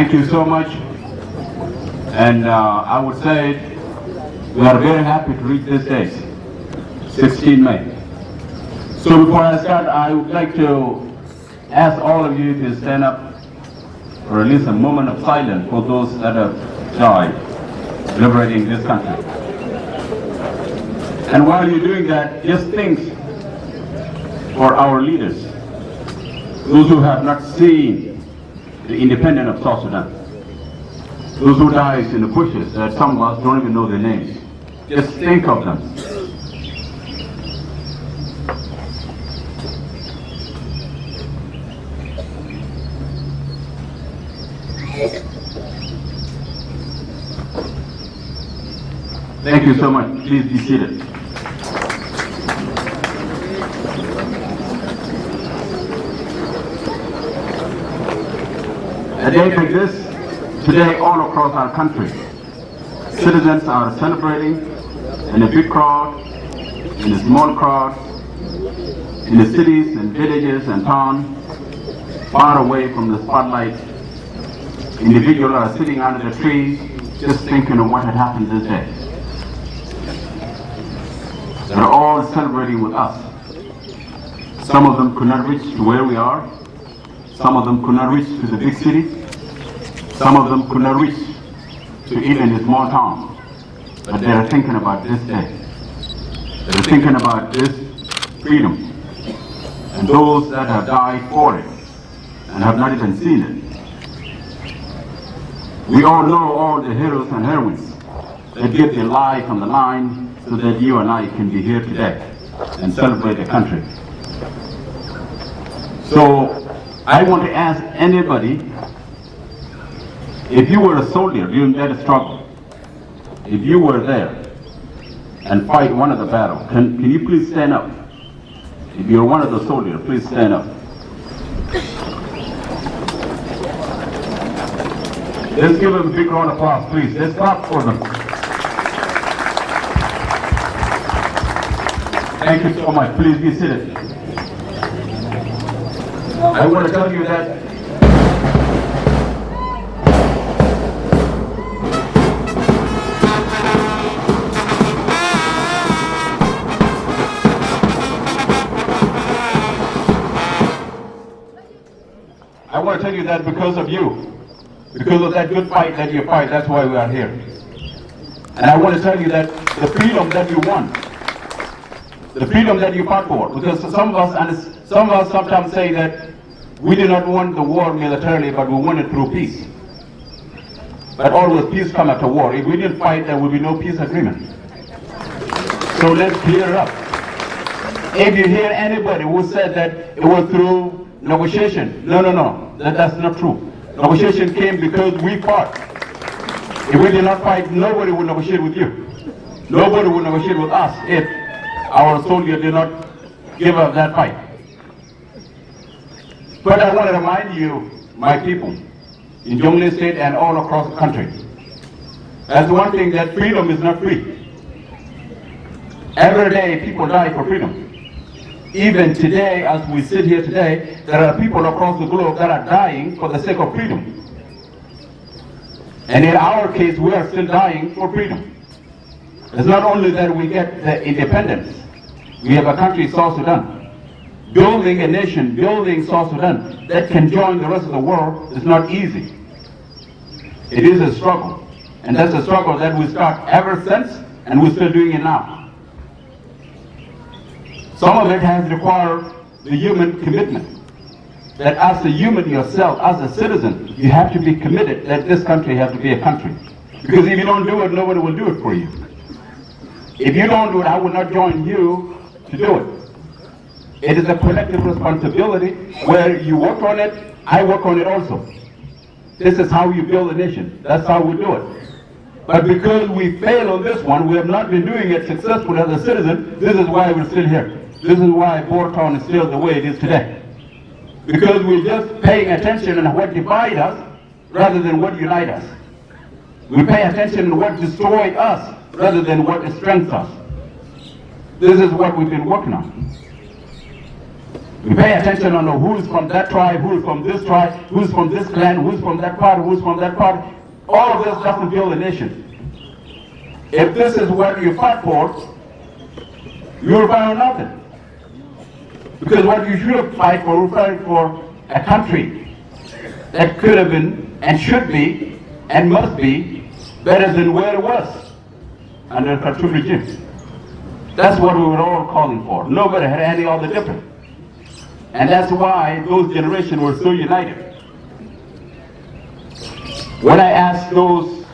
Thank you so much. And I would say we are very happy to reach this day, 16 May. So before I start, I would like to ask all of you to stand up for at least a moment of silence for those that have died liberating this country. And while you're doing that, just think for our leaders, those who have not seen the independence of South Sudan, those who died in the bushes that some of us don't even know their names. Just think of them. Thank you so much. Please be seated. A day like this, today all across our country, citizens are celebrating in a big crowd, in a small crowd, in the cities and villages and towns, far away from the spotlight. Individuals are sitting under the trees, just thinking of what had happened this day. They're all celebrating with us. Some of them could not reach to where we are. Some of them could not reach to the big city. Some of them could not reach to even a small town. But they are thinking about this day. They're thinking about this freedom and those that have died for it and have not even seen it. We all know all the heroes and heroines that give their life on the line so that you and I can be here today and celebrate the country. So I want to ask anybody, if you were a soldier during that struggle, if you were there and fight one of the battles, can you please stand up? If you're one of the soldiers, please stand up. Let's give them a big round of applause, please. Let's clap for them. Thank you so much. Please be seated. I want to tell you that because of you, because of that good fight that you fight, that's why we are here. And I want to tell you that the freedom that you won, the freedom that you fought for, because some of us sometimes say that we did not want the war militarily, but we won it through peace. But always peace comes after war. If we didn't fight, there would be no peace agreement. So let's clear it up. If you hear anybody who said that it was through negotiation, no, that's not true. Negotiation came because we fought. If we did not fight, nobody would negotiate with you. Nobody would negotiate with us if our soldiers did not give up that fight. But I want to remind you, my people, in Jonglei State and all across the country, that's one thing, that freedom is not free. Every day people die for freedom. Even today, as we sit here today, there are people across the globe that are dying for the sake of freedom. And in our case, we are still dying for freedom. It's not only that we get the independence. We have a country, South Sudan. Building a nation, building South Sudan that can join the rest of the world is not easy. It is a struggle. And that's a struggle that we start ever since, and we're still doing it now. Some of it has required the human commitment. That as a human yourself, as a citizen, you have to be committed that this country has to be a country. Because if you don't do it, nobody will do it for you. If you don't do it, I will not join you to do it. It is a collective responsibility where you work on it, I work on it also. This is how you build a nation. That's how we do it. But because we fail on this one, we have not been doing it successfully as a citizen, this is why we're still here. This is why Boertown is still the way it is today. Because we're just paying attention on what divides us rather than what unites us. We pay attention on what destroys us rather than what strengthens us. This is what we've been working on. We pay attention on who is from that tribe, who is from this tribe, who is from this clan, who is from that party, who is from that party. All of this doesn't build a nation. If this is what you fight for, you'll find nothing. Because what you should fight for, you fight for a country that could have been and should be and must be better than where it was under the Khartoum regime. That's what we were all calling for. Nobody had any other different. And that's why those generations were so united. When I asked those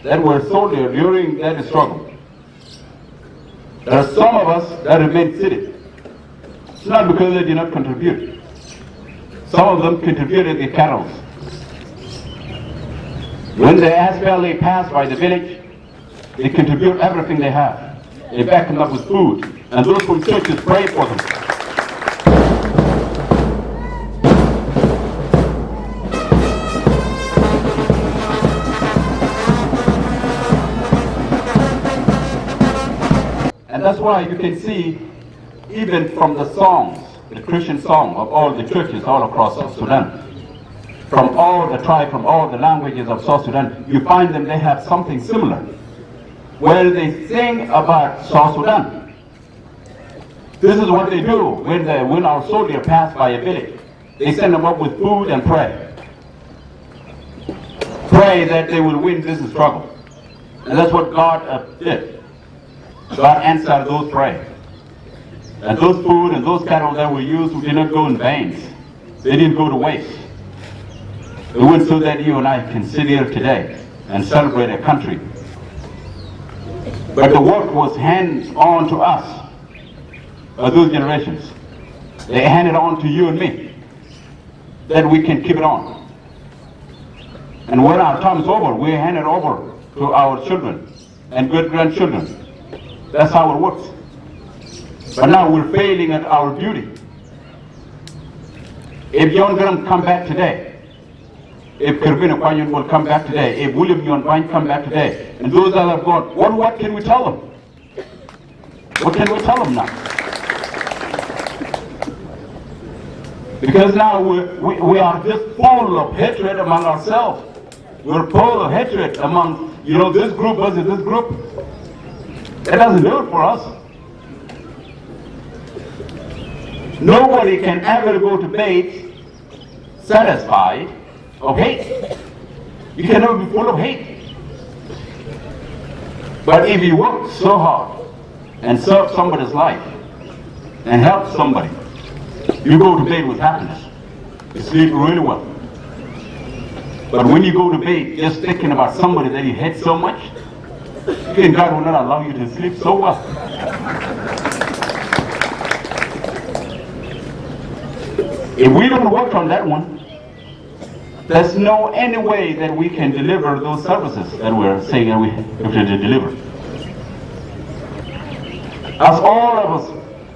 that were soldiers during that struggle, there are some of us that remain seated. It's not because they did not contribute. Some of them contributed their cattle. When the SPLA passed by the village, they contribute everything they have. They back them up with food. And those from churches pray for them. And that's why you can see, even from the songs, the Christian song of all the churches all across South Sudan, from all the tribes, from all the languages of South Sudan, you find them, they have something similar, where they sing about South Sudan. This is what they do when our soldiers pass by a village. They send them up with food and pray. Pray that they will win this struggle. And that's what God did. God answered those prayers. And those food and those cattle that were used did not go in vain. They didn't go to waste. It went so that you and I can sit here today and celebrate a country. But the work was handed on to us by those generations. They handed on to you and me, that we can keep it on. And when our time is over, we hand it over to our children and great-grandchildren. That's how it works. But now we're failing at our duty. If John Graham come back today, if Kerbina Kwanyan will come back today, if William Yon Vine come back today, and those that have gone, what can we tell them? What can we tell them now? Because now we are just full of hatred among ourselves. We're full of hatred among, this group versus this group. That doesn't do it for us. Nobody can ever go to bed satisfied of hate. You can never be full of hate. But if you work so hard and serve somebody's life and help somebody, you go to bed with happiness. You sleep really well. But when you go to bed just thinking about somebody that you hate so much, then God will not allow you to sleep so well. If we don't work on that one, there's no any way that we can deliver those services that we're saying that we have to deliver. As all of us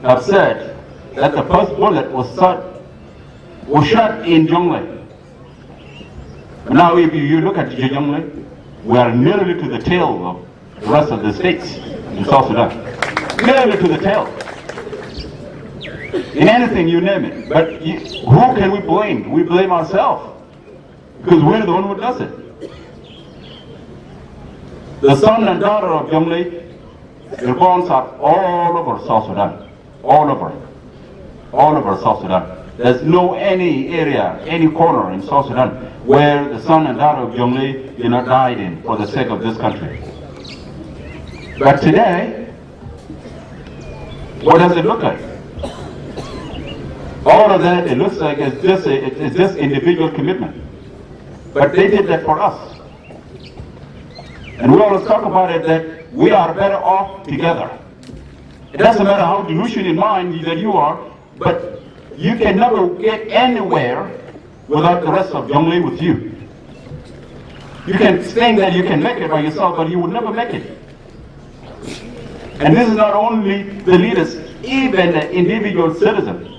have said, that the first bullet was shot in Jonglei. Now if you look at Jonglei, we are nearly to the tail of the rest of the states in South Sudan. Nearly to the tail. In anything, you name it. But who can we blame? We blame ourselves. Because we're the one who does it. The son and daughter of Jonglei, their bones are all over South Sudan. All over. All over South Sudan. There's no any area, any corner in South Sudan where the son and daughter of Jonglei did not die in for the sake of this country. But today, what does it look like? All of that, it looks like it's just individual commitment. But they did that for us. And we always talk about it that we are better off together. It doesn't matter how delusional in mind that you are, but you can never get anywhere without the rest of Jonglei with you. You can think that you can make it by yourself, but you will never make it. And this is not only the leaders, even the individual citizens.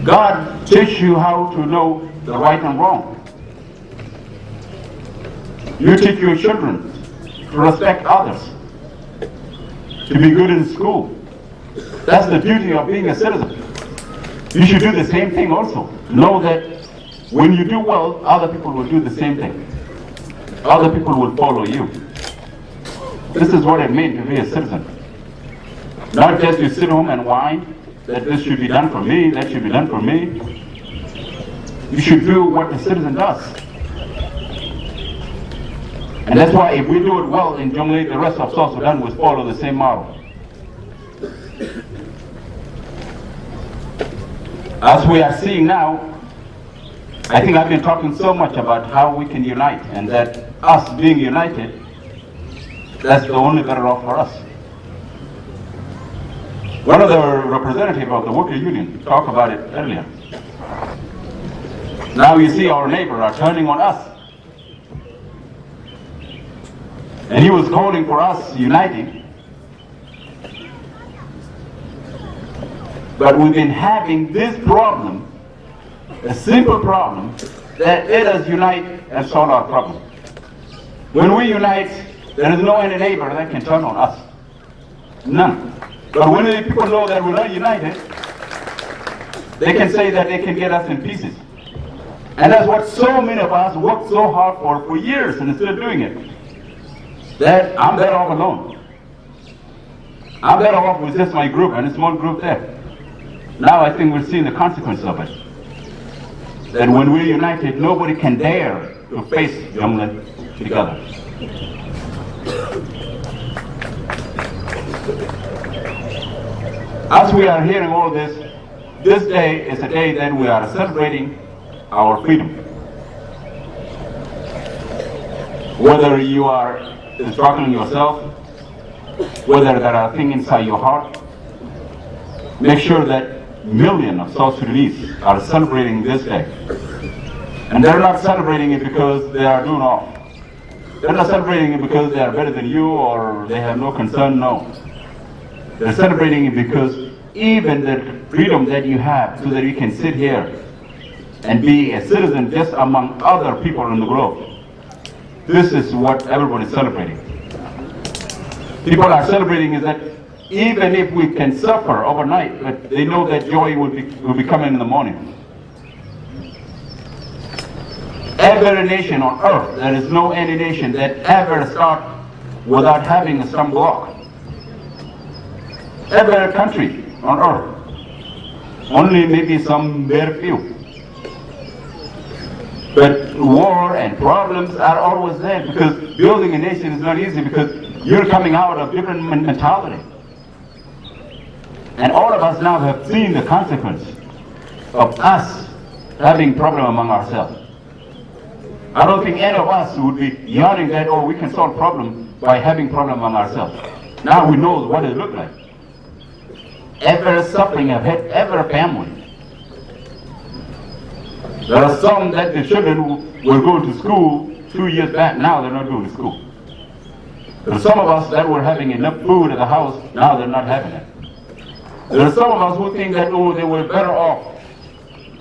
God teaches you how to know the right and wrong. You teach your children to respect others, to be good in school, That's the beauty of being a citizen. You should do the same thing also. Know that when you do well, other people will do the same thing. Other people will follow you. This is what it means to be a citizen. Not just to sit home and whine that this should be done for me, that should be done for me. You should do what the citizen does. And that's why if we do it well in Jonglei, the rest of South Sudan will follow the same model. As we are seeing now, I think I've been talking so much about how we can unite, and that us being united, that's the only better off for us. One of the representatives of the worker union talked about it earlier. Now you see our neighbors are turning on us. And he was calling for us uniting. But we've been having this problem, a simple problem, that let us unite and solve our problem. When we unite, there is no any neighbor that can turn on us. None. But when the people know that we're not united, they can say that they can get us in pieces. And that's what so many of us worked so hard for years and still doing it. That I'm better off alone. I'm better off with just my group and a small group there. Now I think we're seeing the consequence of it. That when we're united, nobody can dare to face Jonglei together. As we are hearing all this day is a day that we are celebrating our freedom. Whether you are struggling yourself, whether there are things inside your heart, make sure that millions of South Sudanese are celebrating this day. And they're not celebrating it because they are doing off. They're not celebrating it because they are better than you or they have no concern, no. They're celebrating it because even the freedom that you have so that you can sit here and be a citizen just among other people in the globe. This is what everyone is celebrating. People are celebrating is that even if we can suffer overnight, but they know that joy will be coming in the morning. Every nation on earth, there is no any nation that ever start without having a stumbling block. Every country on earth, only maybe some very few. But war and problems are always there because building a nation is not easy because you're coming out of different mentality. And all of us now have seen the consequence of us having problem among ourselves. I don't think any of us would be yelling that, oh, we can solve problem by having problem among ourselves. Now we know what it looks like. Every suffering I've had, every family. There are some that the children were going to school 2 years back, now they're not going to school. There are some of us that were having enough food at the house, now they're not having it. There are some of us who think that, oh, they were better off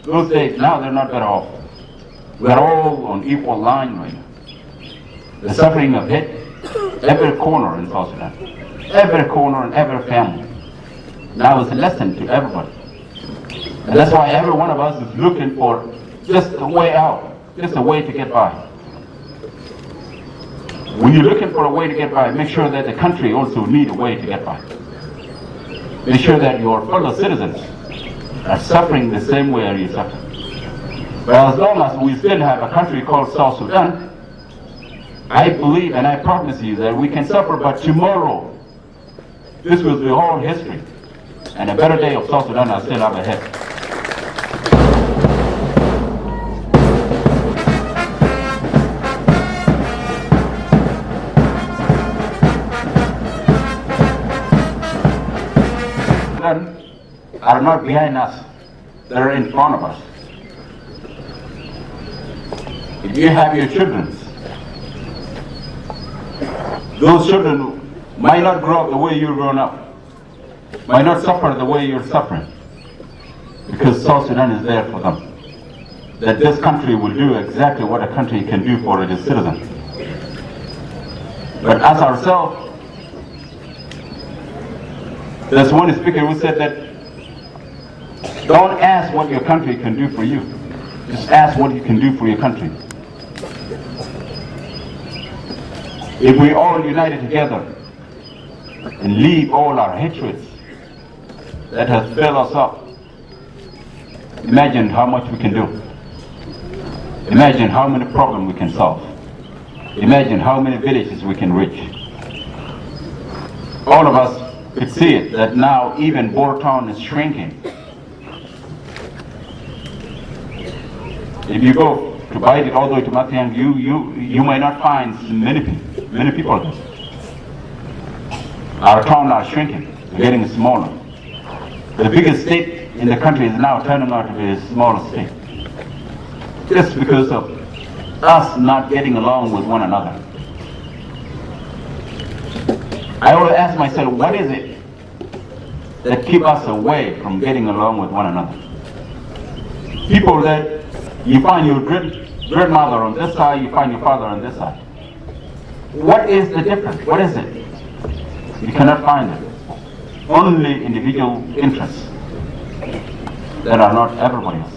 those days, now they're not better off. We're all on equal line right now. The suffering have hit every corner in South Sudan, every corner and every family. Now it's a lesson to everybody. And that's why every one of us is looking for just a way out, just a way to get by. When you're looking for a way to get by, make sure that the country also needs a way to get by. Make sure that your fellow citizens are suffering the same way you suffer. But as long as we still have a country called South Sudan, I believe and I promise you that we can suffer, but tomorrow, this will be all history. And a better day of South Sudan are still up ahead. Are not behind us, they're in front of us. If you have your children, those children might not grow up the way you're grown up, might not suffer the way you're suffering, because South Sudan is there for them. That this country will do exactly what a country can do for its citizens. But as ourselves, There's one speaker who said that don't ask what your country can do for you. Just ask what you can do for your country. If we all united together and leave all our hatreds that has filled us up, imagine how much we can do. Imagine how many problems we can solve. Imagine how many villages we can reach. All of us could see it, that now even Town is shrinking. If you go to Baidik all the way to Matiang, you might not find many people there. Our towns are shrinking, getting smaller. The biggest state in the country is now turning out to be a smaller state. Just because of us not getting along with one another. I always ask myself, what is it that keep us away from getting along with one another? People that you find your grandmother on this side, you find your father on this side. What is the difference? What is it? You cannot find it. Only individual interests that are not everybody else.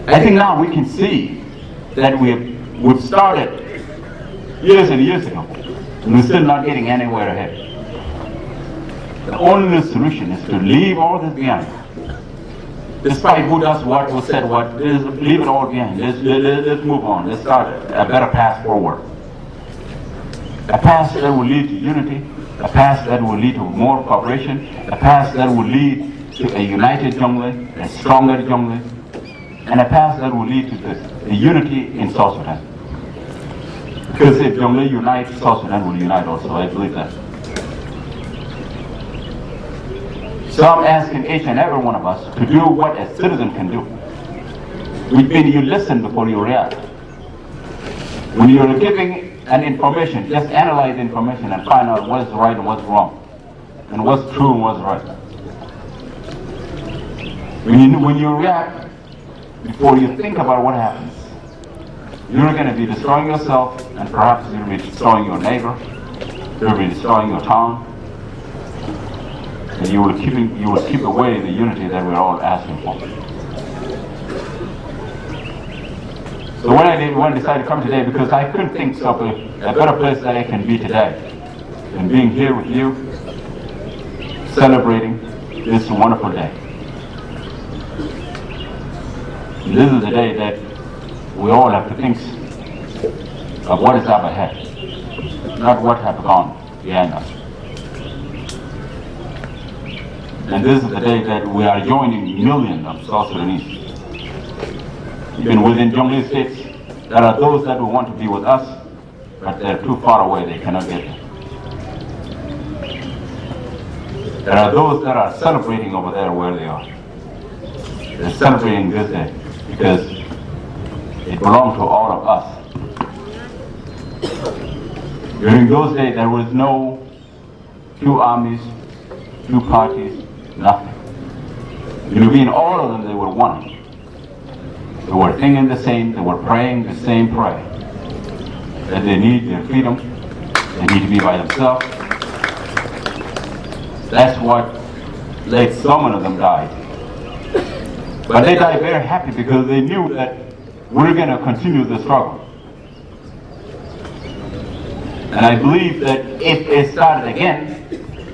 I think now we can see that we've started years and years ago, and we're still not getting anywhere ahead. The only solution is to leave all this behind. Despite who does what, who said what, leave it all behind. Let's move on. Let's start a better path forward. A path that will lead to unity, a path that will lead to more cooperation, a path that will lead to a united Jonglei, a stronger Jonglei, and a path that will lead to the unity in South Sudan. Because if Jonglei unites, South Sudan will unite also. I believe that. So I'm asking each and every one of us to do what a citizen can do. Which means you listen before you react. When you're giving an information, just analyze the information and find out what's right and what's wrong, and what's true and what's right. When you react, before you think about what happens, you're going to be destroying yourself, and perhaps you'll be destroying your neighbor, you'll be destroying your town, and you will keep away the unity that we're all asking for. So what I did, when I decided to come today, because I couldn't think of a better place that I can be today than being here with you, celebrating this wonderful day. And this is the day that we all have to think of what is up ahead, not what has gone behind us. And this is the day that we are joining millions of South Sudanese. Even within Jonglei states, there are those that will want to be with us, but they're too far away, they cannot get there. There are those that are celebrating over there where they are. They're celebrating this day because it belongs to all of us. During those days, there was no two armies, two parties, nothing. Between all of them, they were one. They were thinking the same, they were praying the same prayer. That they need their freedom, they need to be by themselves. That's what led so many of them died. But they died very happy because they knew that we're going to continue the struggle. And I believe that if it started again,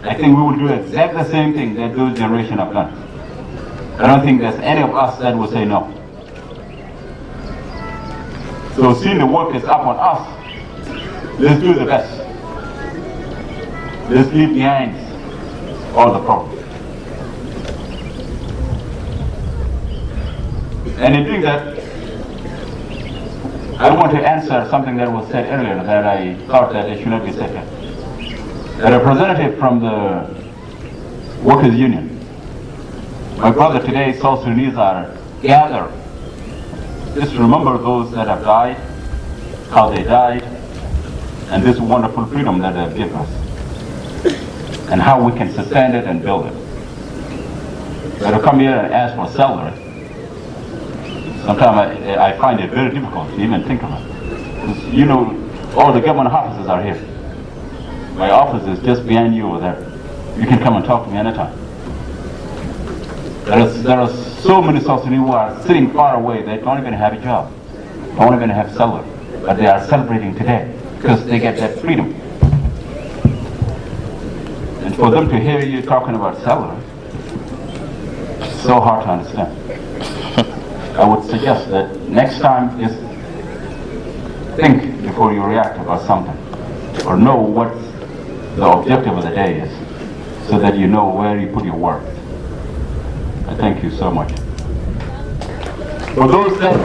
I think we will do exactly the same thing that those generations have done. I don't think there's any of us that will say no. So seeing the work is up on us, let's do the best. Let's leave behind all the problems. And in doing that, I want to answer something that was said earlier that I thought that it should not be said here. A representative from the Workers' Union. My brother today, South Sudanese are gathered. Just remember those that have died, how they died, and this wonderful freedom that they have given us, and how we can sustain it and build it. But to come here and ask for salary, sometimes I find it very difficult to even think about it. You know, all the government offices are here. My office is just behind you over there. You can come and talk to me anytime. There are so many South Sudanese who are sitting far away. They don't even have a job, don't even have salary, but they are celebrating today because they get that freedom. And for them to hear you talking about salary, it's so hard to understand. I would suggest that next time just think before you react about something, or know what the objective of the day is, so that you know where you put your work. I thank you so much. For those that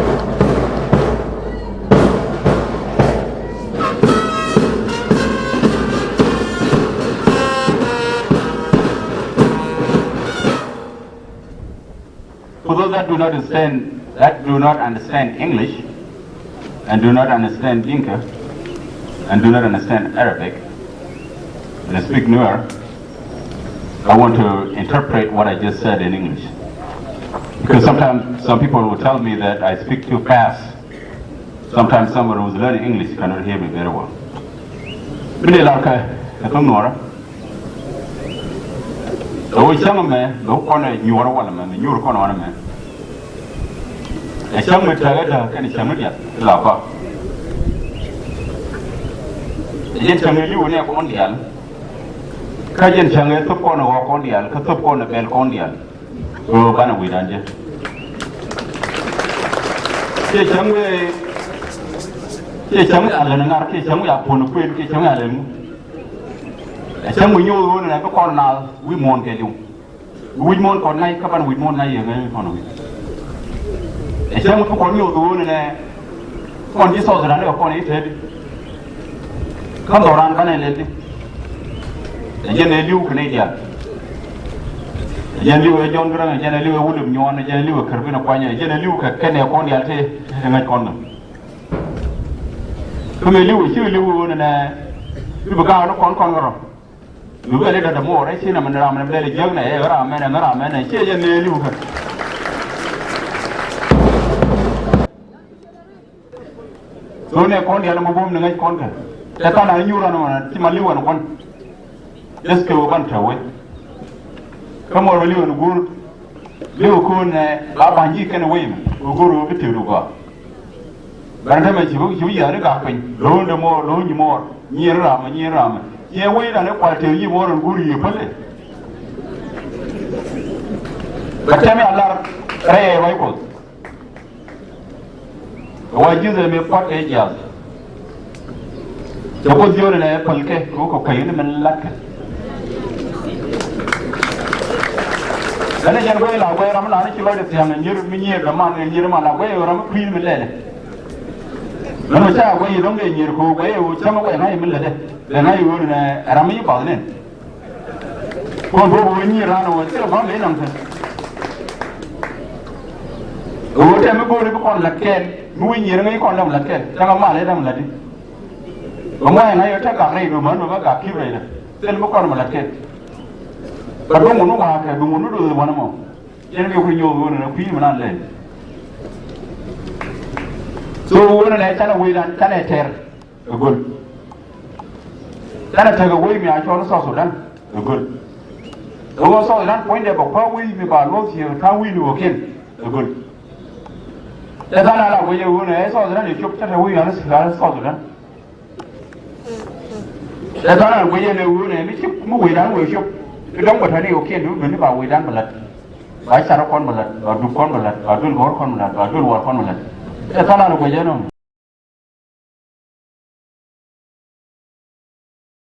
do not understand English, and do not understand Dinka, and do not understand Arabic, and I speak Nuer, I want to interpret what I just said in English. Because sometimes some people will tell me that I speak too fast. Sometimes someone who's learning English cannot hear me very well. Kajen change to kono wa kondial ka to kono bel kondial o bana widanje ke change ala ngar ke change ya pono kwen ke change ala mu e change nyu wona na ko kono na wi mon ke liu wi mon kon nai ka ban wi mon nai ye ngai kono wi e change ko kono nyu wona na kon ji so zara ne ko ni te kan doran kan le Jen liu Canadian. Jen liu John Grant, Jen liu William Yuan, Jen liu Carvina Quanya, Jen liu Kenya Condiate, and I con them. Come liu, you liu and you began to conquer. You get it at the more, I see them and Ram and very young, Ram and she and liu. So near Condia and Mabum and I conquer. That I knew on Timaliu and one. Just go one away. Come on, you and Guru. You couldn't Labanji can away. Guru over to go. But I'm a you are a gapping. Loan the more, loan you more. Near Ram and near Ram. Yeah, wait and a till you more and Guru you put it. But tell me a lot of rifles. Why use them a pot 8 years? Suppose you're in a polke, cocaine and luck. Then I go la way Ramana to let it and you're near the man and Yerman away or I'm clean with lead. When I say away, you don't get your go away or some away and I will let it. Then I would Rami Balin. When you run away, still one in on whatever go to on like Ken, moving your name on them like Ken, Tangama let them let it. When I attack a raid, woman of a curator, then look on like Ken. But don't know what I don't want to do one more. Generally, you will in a premium and land. So, when I tell away that can I tell a good. Then I take away me, I saw the sauce of them, a good. The one saw that point about how we be about lots here, how we do again, a good. That's not where you want to saw that you took that away on the sauce of them. That's not where you want to move down with you. You don't want any okay do when about we done bullet. Why Sarah Conmulet, or do Conmulet, or do War Conmulet, or do War Conmulet. That's all I know.